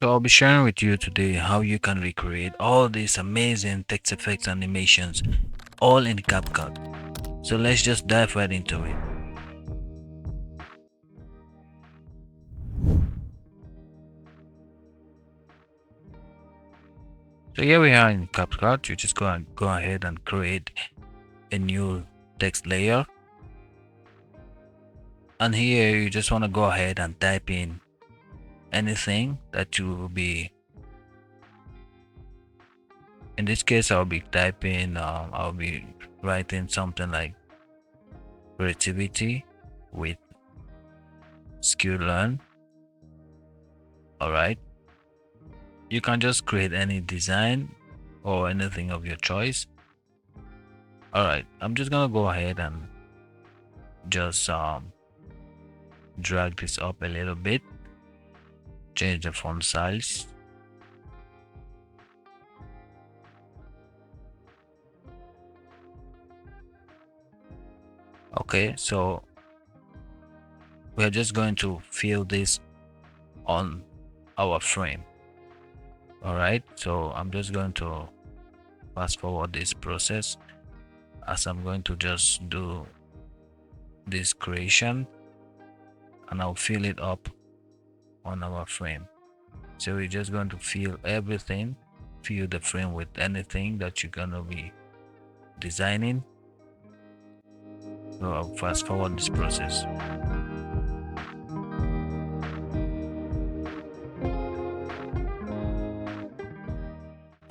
So I'll be sharing with you today how you can recreate all these amazing text effects animations all in CapCut. So let's just dive right into it. So here we are in CapCut. You just go ahead and create a new text layer. And here you just want to go ahead and type in anything that you will be. In this case, I'll be writing something like creativity with skill learn. All right. You can just create any design or anything of your choice. All right, I'm just gonna go ahead and just drag this up a little bit, change the font size. Okay, so we're just going to fill this on our frame. All right, so I'm just going to fast forward this process as I'm going to just do this creation and I'll fill it up on our frame. So we're just going to fill everything, fill the frame with anything that you're gonna be designing. So I'll fast forward this process.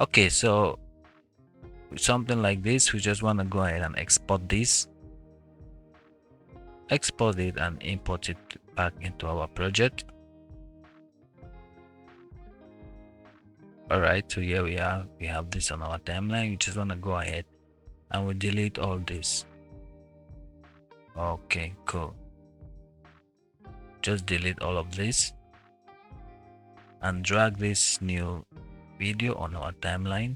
Okay, so with something like this, we just want to go ahead and export this, export it and import it back into our project. All right, so here we are. We have this on our timeline. You just want to go ahead and we delete all this. Okay, cool. Just delete all of this and drag this new video on our timeline.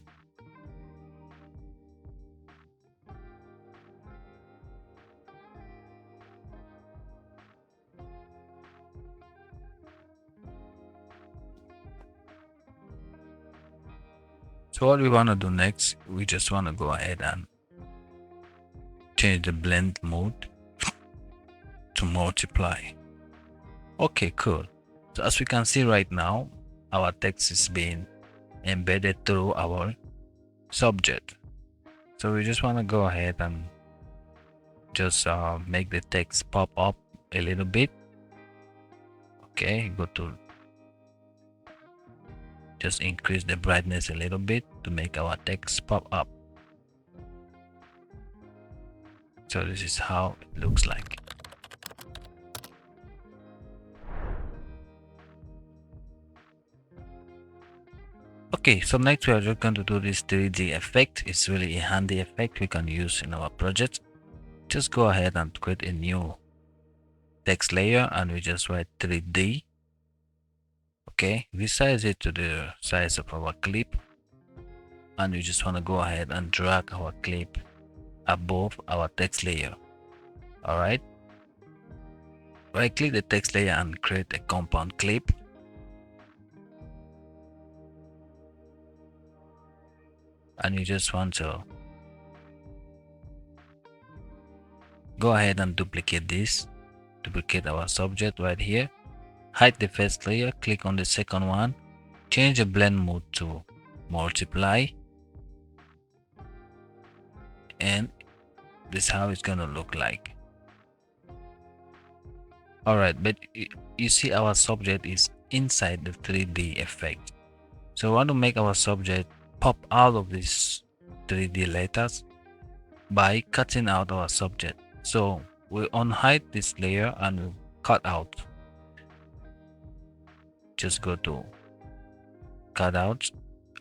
So what we want to do next, we just want to go ahead and change the blend mode to multiply. Okay, cool. So as we can see right now, our text is being embedded through our subject. So we just want to go ahead and just make the text pop up a little bit. Okay, go to just increase the brightness a little bit to make our text pop up. So this is how it looks like. Okay, so next we are just going to do this 3D effect. It's really a handy effect we can use in our project. Just go ahead and create a new text layer and we just write 3D. Okay, resize it to the size of our clip and we just want to go ahead and drag our clip above our text layer. All right, right click the text layer and create a compound clip. And you just want to go ahead and duplicate this, duplicate our subject right here, hide the first layer, click on the second one, change the blend mode to multiply, and this is how it's gonna look like. All right, but you see our subject is inside the 3D effect. So we want to make our subject pop out of these 3D letters by cutting out our subject. So we unhide this layer and we cut out. Just go to cut out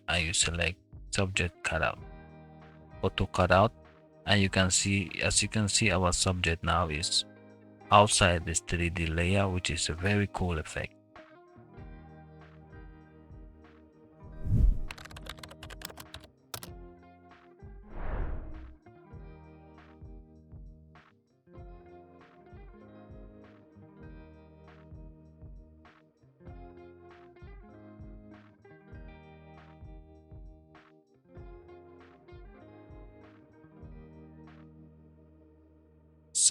and you select subject cutout, auto cutout, and you can see, as you can see, our subject now is outside this 3D layer, which is a very cool effect.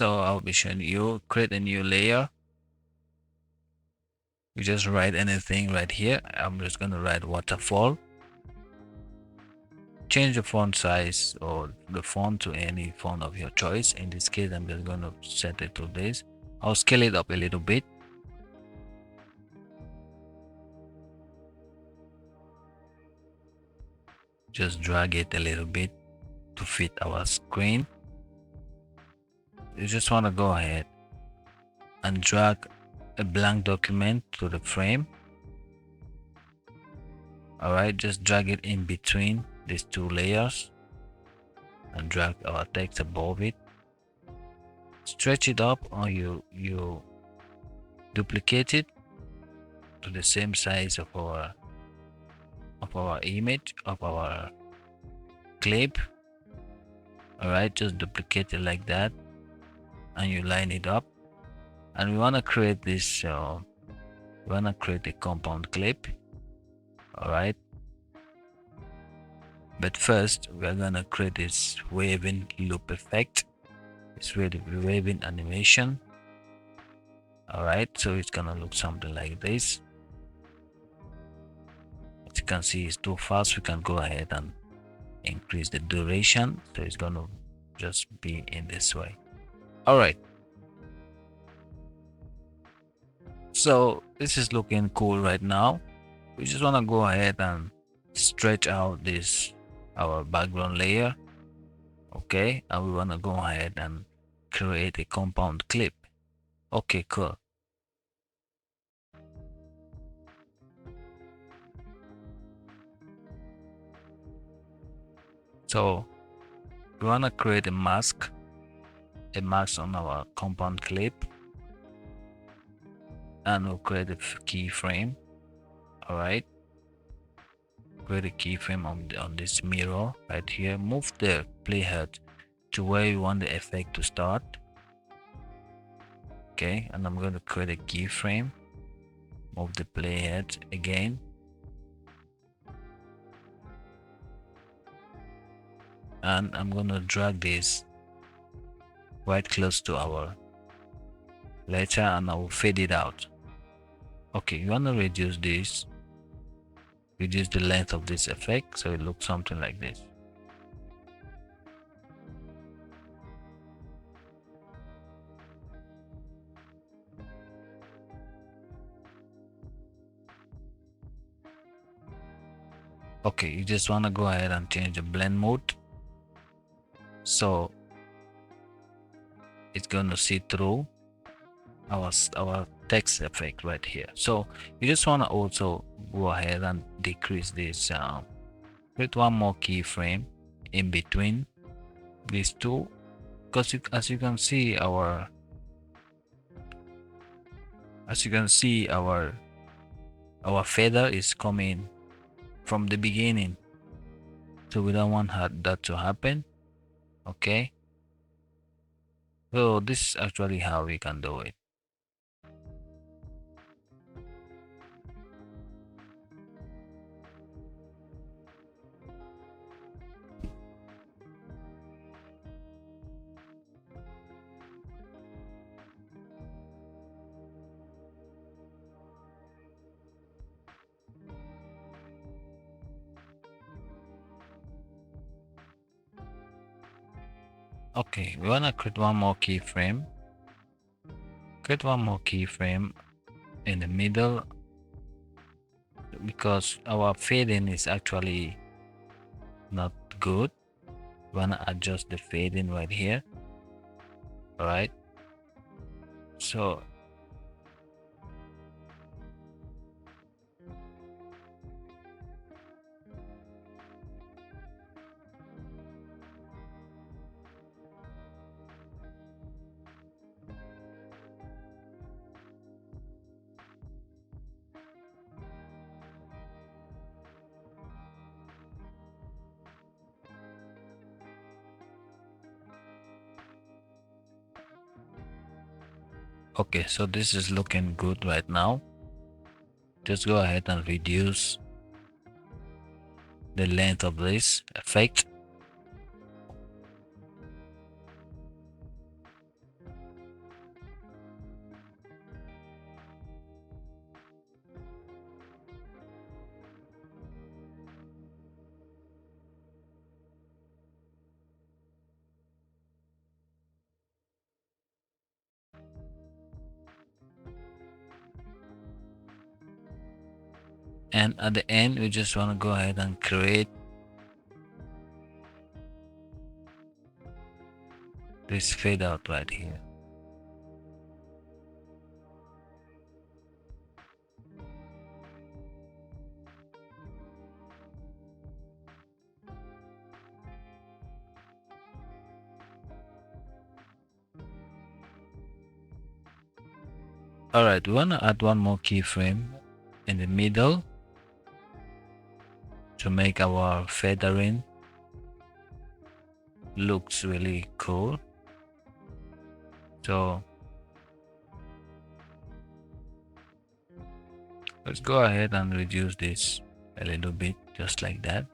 So I'll be showing you create a new layer. You just write anything right here. I'm just going to write waterfall. Change the font size or the font to any font of your choice. In this case, I'm just going to set it to this. I'll scale it up a little bit. Just drag it a little bit to fit our screen. You just want to go ahead and drag a blank document to the frame. Alright, just drag it in between these two layers and drag our text above it. Stretch it up, or you duplicate it to the same size of our image, of our clip. Alright, just duplicate it like that and you line it up. And we want to create this we want to create a compound clip. Alright, but first we are gonna create this waving loop effect. It's really waving animation. Alright, so it's gonna look something like this. As you can see, it's too fast. We can go ahead and increase the duration, so it's gonna just be in this way. Alright, so this is looking cool right now. We just want to go ahead and stretch out this our background layer. Okay, and we want to go ahead and create a compound clip. Okay, cool. So we want to create a mask on our compound clip, and we'll create a keyframe. All right, create a keyframe on this mirror right here. Move the playhead to where you want the effect to start. Okay, and I'm going to create a keyframe. Move the playhead again. And I'm going to drag this right close to our letter, and I will fade it out. Okay, you want to reduce this, reduce the length of this effect so it looks something like this. Okay, you just want to go ahead and change the blend mode so it's going to see through our text effect right here. So you just want to also go ahead and decrease this, create one more keyframe in between these two, because as you can see our feather is coming from the beginning, so we don't want that to happen. Okay, so this is actually how we can do it. Okay, we want to create one more keyframe. Create one more keyframe in the middle, because our fading is actually not good. We want to adjust the fading right here. All right, so okay, so this is looking good right now. Just go ahead and reduce the length of this effect. And at the end, we just want to go ahead and create this fade out right here. Alright, we want to add one more keyframe in the middle to make our feathering looks really cool. So let's go ahead and reduce this a little bit, just like that.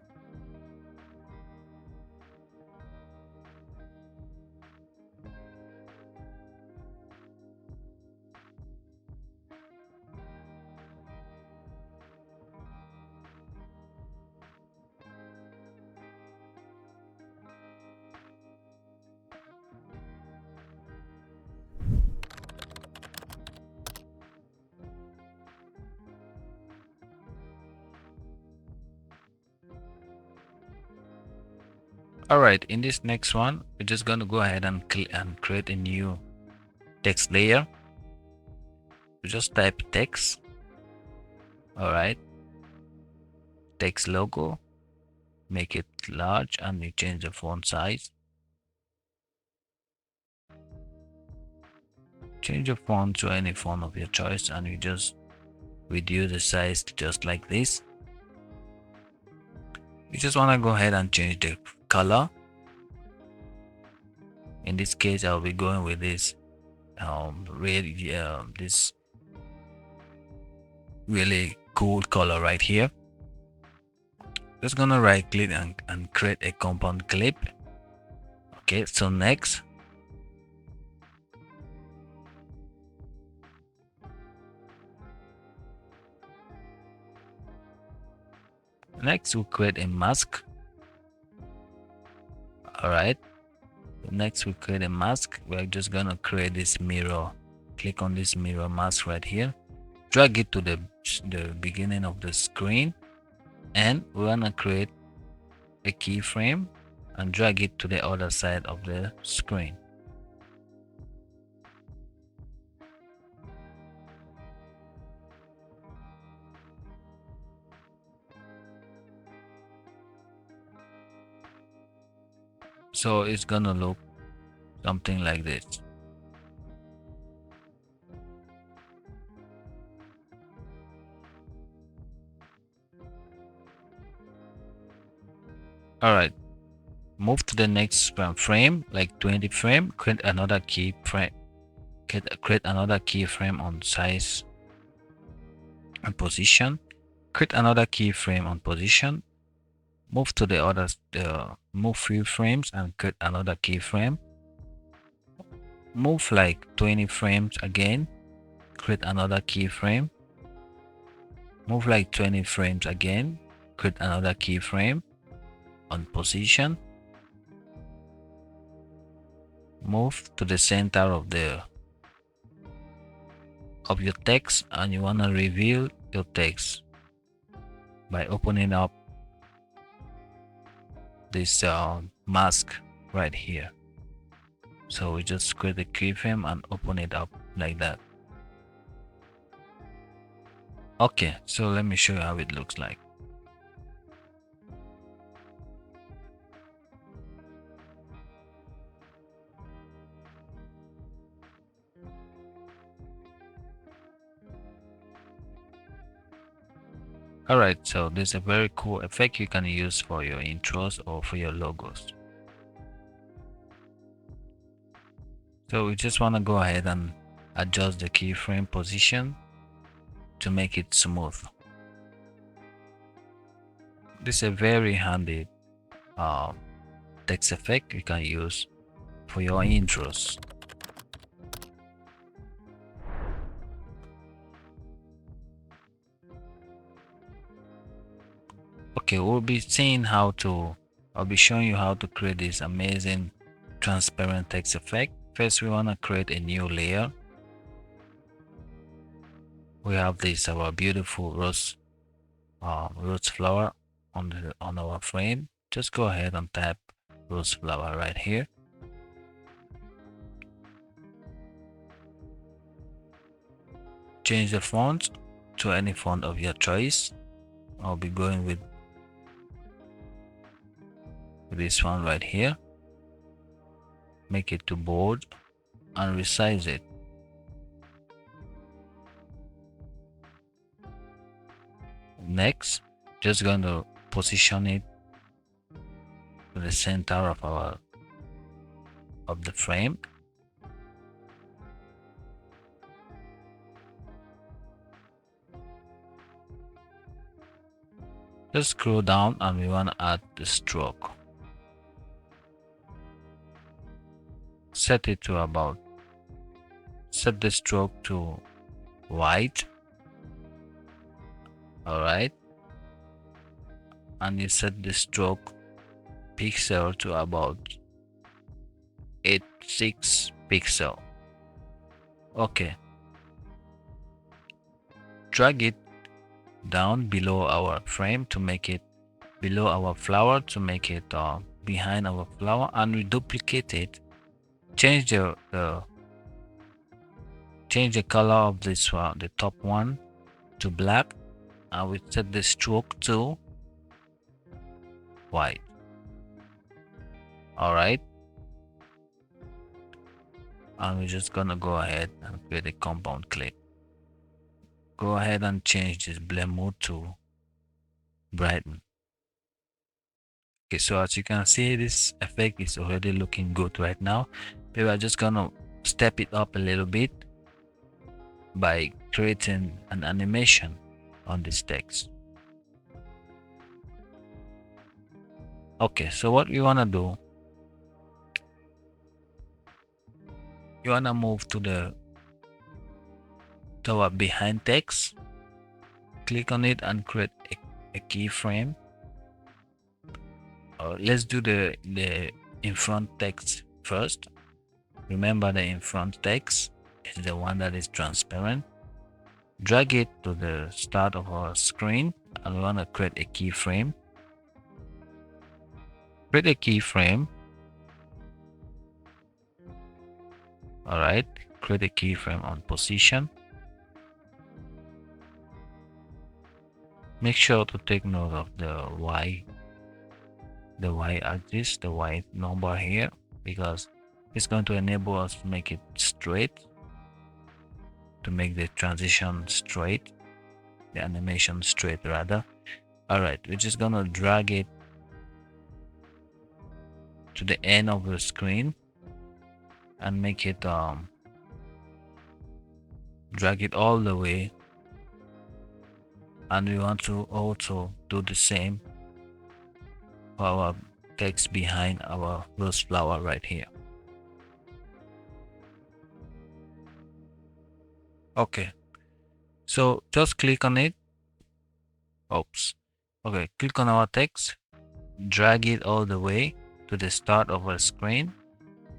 Alright, in this next one, we're just going to go ahead and create a new text layer. We just type text. Alright, text logo, make it large, and you change the font size. Change the font to any font of your choice, and you just reduce the size just like this. You just want to go ahead and change the color. In this case, I'll be going with this this really cool color right here. Just gonna right click and create a compound clip. Okay, so next we'll create a mask. Alright, next we create a mask. We're just gonna create this mirror. Click on this mirror mask right here, drag it to the beginning of the screen, and we wanna create a keyframe and drag it to the other side of the screen. So it's gonna look something like this. Alright, move to the next frame, like 20 frame, create another keyframe, create another keyframe on size and position, create another keyframe on position, move to the other, move few frames and create another keyframe, move like 20 frames again, create another keyframe, move like 20 frames again, create another keyframe on position, move to the center of your text, and you want to reveal your text by opening up this mask right here. So we just create a keyframe and open it up like that. Okay, so let me show you how it looks like. Alright, so this is a very cool effect you can use for your intros or for your logos. So we just want to go ahead and adjust the keyframe position to make it smooth. This is a very handy text effect you can use for your intros. Okay, I'll be showing you how to create this amazing transparent text effect. First, we want to create a new layer. We have this, our beautiful rose rose flower on our frame, just go ahead and tap rose flower right here. Change the font to any font of your choice. I'll be going with this one right here. Make it to bold and resize it. Next, just going to position it to the center of the frame. Just scroll down and we want to add the stroke. Set the stroke to white. Alright, and you set the stroke pixel to about 86 pixel. Okay, drag it down below our frame to make it below our flower, to make it behind our flower, and we duplicate it. Change the color of this one, the top one, to black, and we set the stroke to white. Alright, and we're just gonna go ahead and create a compound clip. Go ahead and change this blend mode to brighten. Okay, so as you can see, this effect is already looking good right now. But we're just gonna step it up a little bit by creating an animation on this text. Okay, so what we wanna do, you wanna move to our behind text, click on it and create a keyframe. Let's do the in front text first. Remember, the in front text is the one that is transparent. Drag it to the start of our screen and we want to create a keyframe. Create a keyframe. Alright, create a keyframe on position. Make sure to take note of the Y axis, the Y number here, because it's going to enable us to make it straight, to make the transition straight, the animation straight rather. Alright, we're just gonna drag it to the end of the screen and make it drag it all the way, and we want to also do the same for our text behind our rose flower right here. Okay, so just click on it. Oops. Okay, click on our text, drag it all the way to the start of our screen.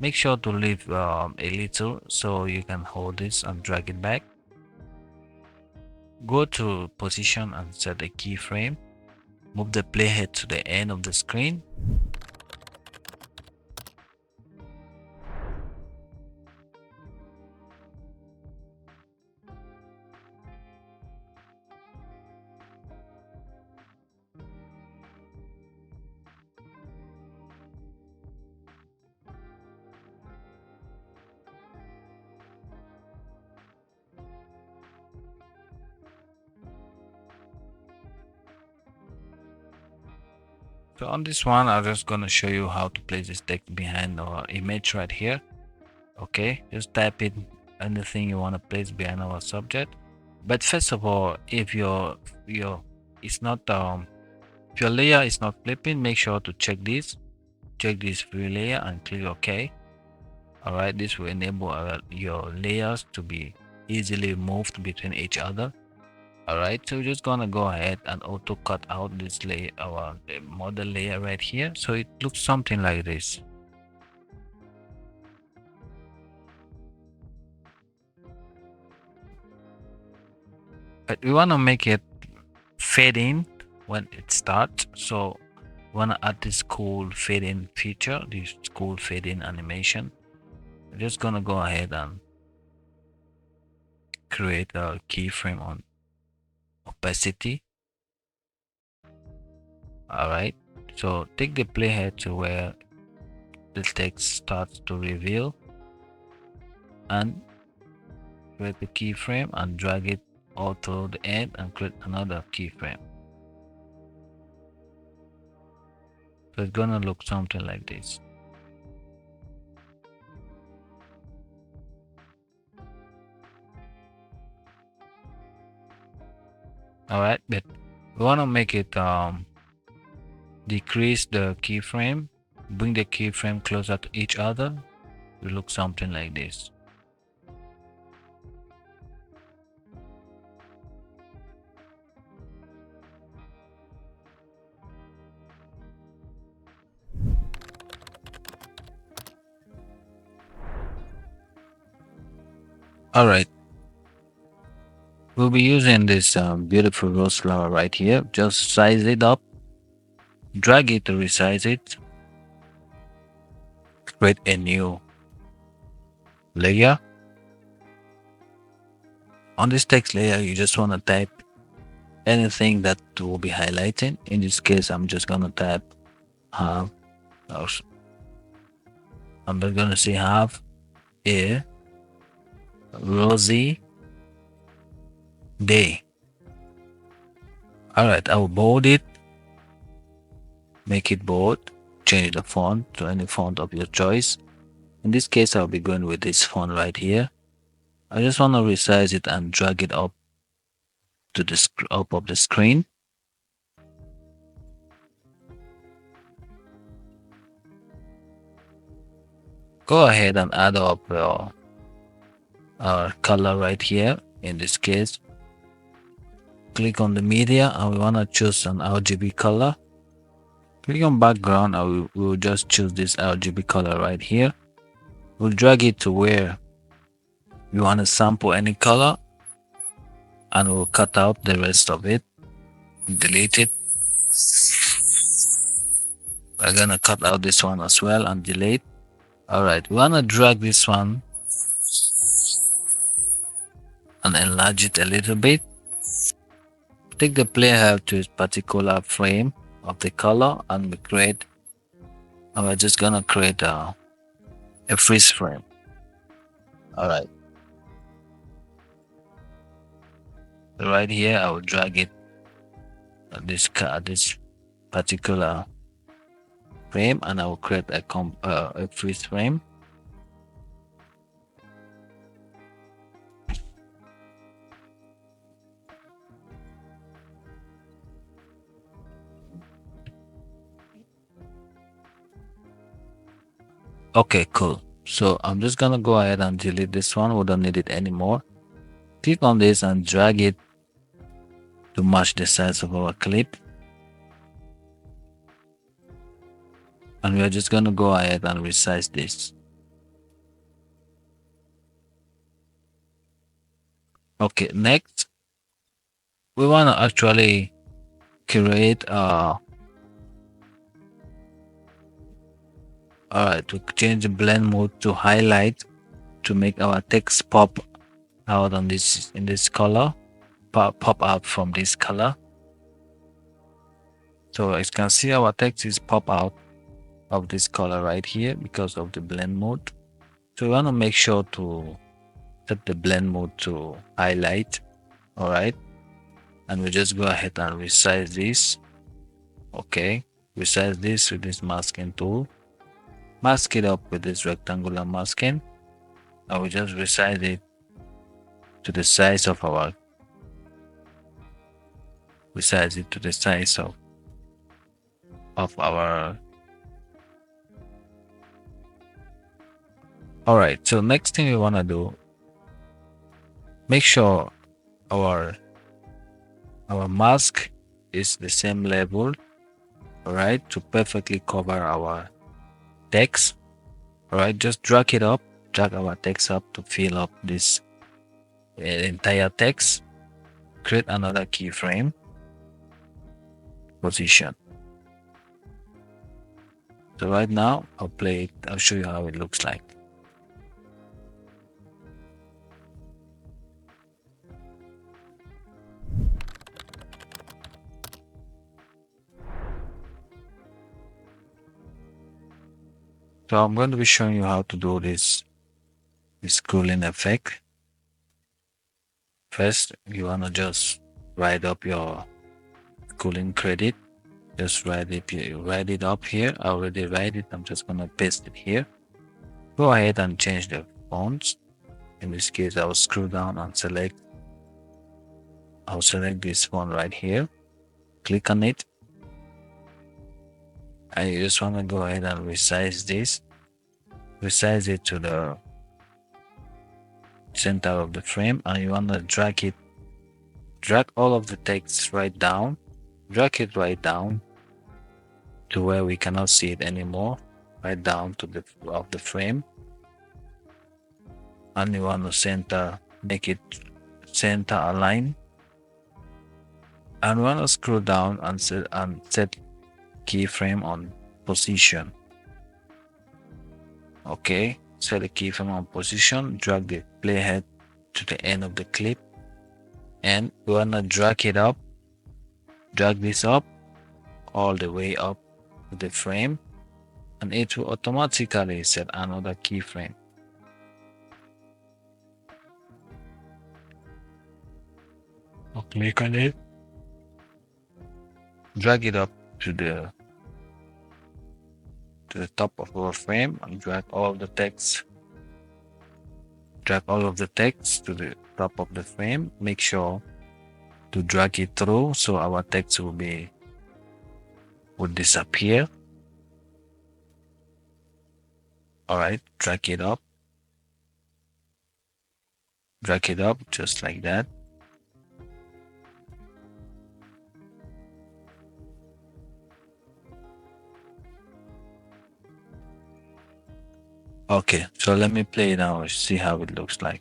Make sure to leave a little so you can hold this and drag it back. Go to position and set a keyframe. Move the playhead to the end of the screen. So on this one, I'm just gonna show you how to place this text behind our image right here. Okay, just type in anything you want to place behind our subject. But first of all, if your it's not if your layer is not flipping, make sure to check this view layer and click OK. Alright, this will enable your layers to be easily moved between each other. Alright, so we're just gonna go ahead and auto cut out this layer, our model layer right here, so it looks something like this. But we want to make it fade in when it starts. So want to add this cool fade in feature, this cool fade in animation. I'm just gonna go ahead and create a keyframe on opacity. All right, so take the playhead to where the text starts to reveal and create the keyframe and drag it all to the end and create another keyframe. So it's gonna look something like this. All right, but we want to make it decrease the keyframe, bring the keyframe closer to each other. It looks something like this. All right, we'll be using this beautiful rose flower right here. Just size it up, drag it to resize it, create a new layer. On this text layer, you just want to type anything that will be highlighting. In this case, I'm just gonna type have. I'm just gonna say have a rosy day. All right, I will bold it, make it bold, change the font to any font of your choice. In this case, I'll be going with this font right here. I just want to resize it and drag it up to the up of the screen. Go ahead and add up our color right here. In this case, click on the media and we want to choose an RGB color. Click on background and we will just choose this RGB color right here. We'll drag it to where you want to sample any color and we'll cut out the rest of it, delete it. We're gonna cut out this one as well and delete. All right, we wanna drag this one and enlarge it a little bit. Take the playhead to a particular frame of the color and we're just gonna create a freeze frame. All right. Right here, I will drag it at this particular frame, and I will create a freeze frame. Okay, cool. So I'm just gonna go ahead and delete this one. We don't need it anymore. Click on this and drag it to match the size of our clip. And we're just gonna go ahead and resize this. Okay, next we wanna actually create alright, to change the blend mode to highlight to make our text pop out on this in this color, pop out from this color. So as you can see, our text is pop out of this color right here because of the blend mode. So we want to make sure to set the blend mode to highlight. All right, and we just go ahead and resize this. Okay, resize this with this masking tool, mask it up with this rectangular masking, and we just resize it to the size of our our. All right, so next thing we want to do, make sure our mask is the same level, all right, to perfectly cover our text. All right, just drag our text up to fill up this entire text. Create another keyframe. position. So right now I'll play it. I'll show you how it looks like. So I'm going to be showing you how to do this scrolling effect. First, you want to just write up your schooling credit. Just write it up here. I already write it. I'm just going to paste it here. Go ahead and change the fonts. In this case, I'll scroll down and I'll select this font right here. Click on it. And you just want to go ahead and resize this. Resize it to the center of the frame, and you want to drag all of the text right down. Drag it right down to where we cannot see it anymore, right down to the of the frame. And you want to make it center align. And we want to scroll down and set keyframe on position. Okay, set the keyframe on position. Drag the playhead to the end of the clip, and we want to drag this up all the way up to the frame, and it will automatically set another keyframe. I'll click on it, drag it up to the top of our frame, and drag all of the text to the top of the frame. Make sure to drag it through so our text will disappear. All right, drag it up just like that. Okay, so let me play it now and see how it looks like.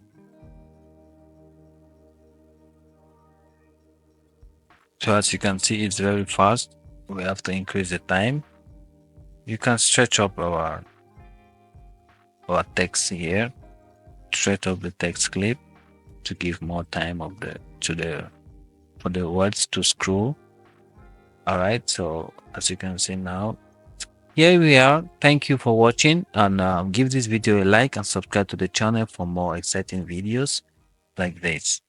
So as you can see, it's very fast. We have to increase the time. You can stretch up our text here, stretch up the text clip to give more time for the words to scroll. All right, so as you can see now, here we are. Thank you for watching, and give this video a like and subscribe to the channel for more exciting videos like this.